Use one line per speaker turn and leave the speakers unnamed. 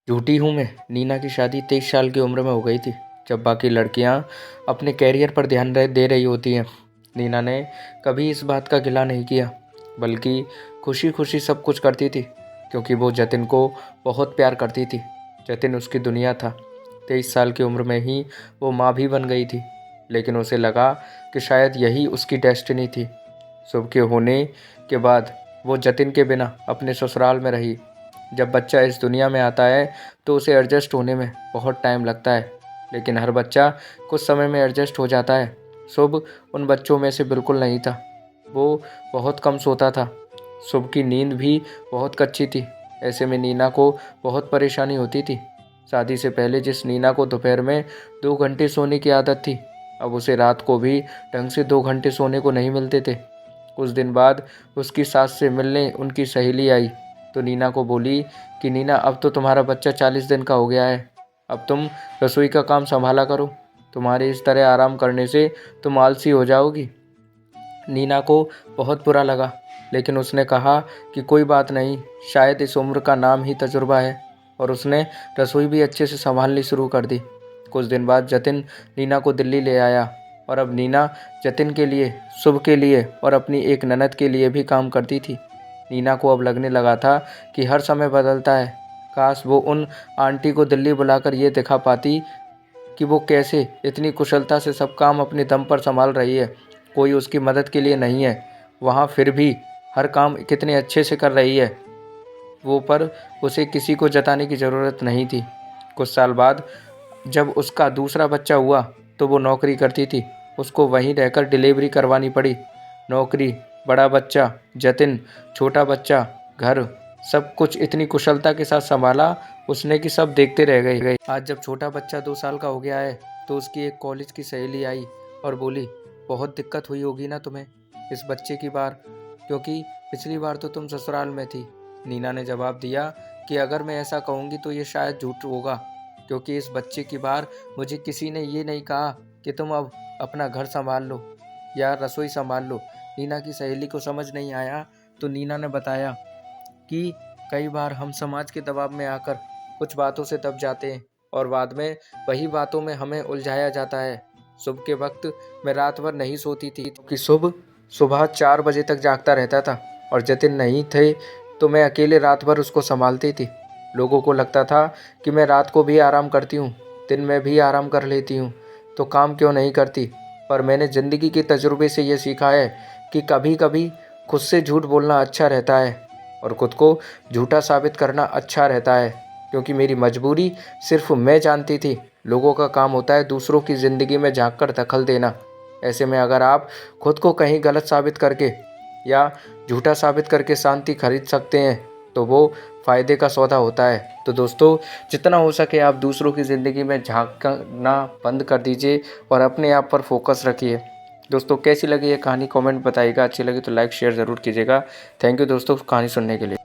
झूठी हूँ मैं। नीना की शादी 23 साल की उम्र में हो गई थी, जब बाकी लड़कियाँ अपने कैरियर पर ध्यान दे रही होती हैं। नीना ने कभी इस बात का गिला नहीं किया, बल्कि खुशी खुशी सब कुछ करती थी, क्योंकि वो जतिन को बहुत प्यार करती थी। जतिन उसकी दुनिया था। 23 साल की उम्र में ही वो माँ भी बन गई थी, लेकिन उसे लगा कि शायद यही उसकी डेस्टिनी थी। शुभ के होने के बाद वो जतिन के बिना अपने ससुराल में रही। जब बच्चा इस दुनिया में आता है तो उसे एडजस्ट होने में बहुत टाइम लगता है, लेकिन हर बच्चा कुछ समय में एडजस्ट हो जाता है। शुभ उन बच्चों में से बिल्कुल नहीं था। वो बहुत कम सोता था। शुभ की नींद भी बहुत कच्ची थी। ऐसे में नीना को बहुत परेशानी होती थी। शादी से पहले जिस नीना को दोपहर में 2 घंटे सोने की आदत थी, अब उसे रात को भी ढंग से 2 घंटे सोने को नहीं मिलते थे। कुछ दिन बाद उसकी सास से मिलने उनकी सहेली आई तो नीना को बोली कि नीना, अब तो तुम्हारा बच्चा 40 दिन का हो गया है, अब तुम रसोई का काम संभाला करो। तुम्हारे इस तरह आराम करने से तुम आलसी हो जाओगी। नीना को बहुत बुरा लगा, लेकिन उसने कहा कि कोई बात नहीं, शायद इस उम्र का नाम ही तजुर्बा है, और उसने रसोई भी अच्छे से संभालनी शुरू कर दी। कुछ दिन बाद जतिन नीना को दिल्ली ले आया, और अब नीना जतिन के लिए, शुभ के लिए और अपनी एक ननद के लिए भी काम करती थी। नीना को अब लगने लगा था कि हर समय बदलता है। काश वो उन आंटी को दिल्ली बुलाकर ये दिखा पाती कि वो कैसे इतनी कुशलता से सब काम अपने दम पर संभाल रही है। कोई उसकी मदद के लिए नहीं है वहाँ, फिर भी हर काम कितने अच्छे से कर रही है वो, पर उसे किसी को जताने की ज़रूरत नहीं थी। कुछ साल बाद जब उसका दूसरा बच्चा हुआ तो वो नौकरी करती थी। उसको वहीं रहकर डिलीवरी करवानी पड़ी। नौकरी, बड़ा बच्चा जतिन, छोटा बच्चा, घर, सब कुछ इतनी कुशलता के साथ संभाला उसने कि सब देखते रह गए। आज जब छोटा बच्चा 2 साल का हो गया है तो उसकी एक कॉलेज की सहेली आई और बोली, बहुत दिक्कत हुई होगी ना तुम्हें इस बच्चे की बार, क्योंकि पिछली बार तो तुम ससुराल में थी। नीना ने जवाब दिया कि अगर मैं ऐसा कहूँगी तो ये शायद झूठ होगा, क्योंकि इस बच्चे की बार मुझे किसी ने ये नहीं कहा कि तुम अब अपना घर संभाल लो या रसोई संभाल लो। नीना की सहेली को समझ नहीं आया तो नीना ने बताया कि कई बार हम समाज के दबाव में आकर कुछ बातों से दब जाते हैं और बाद में वही बातों में हमें उलझाया जाता है। शुभ के वक्त मैं रात भर नहीं सोती थी कि शुभ सुबह 4 बजे तक जागता रहता था, और जतिन नहीं थे तो मैं अकेले रात भर उसको संभालती थी। लोगों को लगता था कि मैं रात को भी आराम करती हूँ, दिन में भी आराम कर लेती हूँ, तो काम क्यों नहीं करती। पर मैंने ज़िंदगी के तजुर्बे से ये सीखा है कि कभी कभी खुद से झूठ बोलना अच्छा रहता है और खुद को झूठा साबित करना अच्छा रहता है, क्योंकि मेरी मजबूरी सिर्फ मैं जानती थी। लोगों का काम होता है दूसरों की ज़िंदगी में झांककर दखल देना। ऐसे में अगर आप खुद को कहीं गलत साबित करके या झूठा साबित करके शांति खरीद सकते हैं तो वो फ़ायदे का सौदा होता है। तो दोस्तों, जितना हो सके आप दूसरों की ज़िंदगी में झांकना बंद कर दीजिए और अपने आप पर फोकस रखिए। दोस्तों, कैसी लगी ये कहानी कमेंट बताइएगा। अच्छी लगी तो लाइक शेयर ज़रूर कीजिएगा। थैंक यू दोस्तों कहानी सुनने के लिए।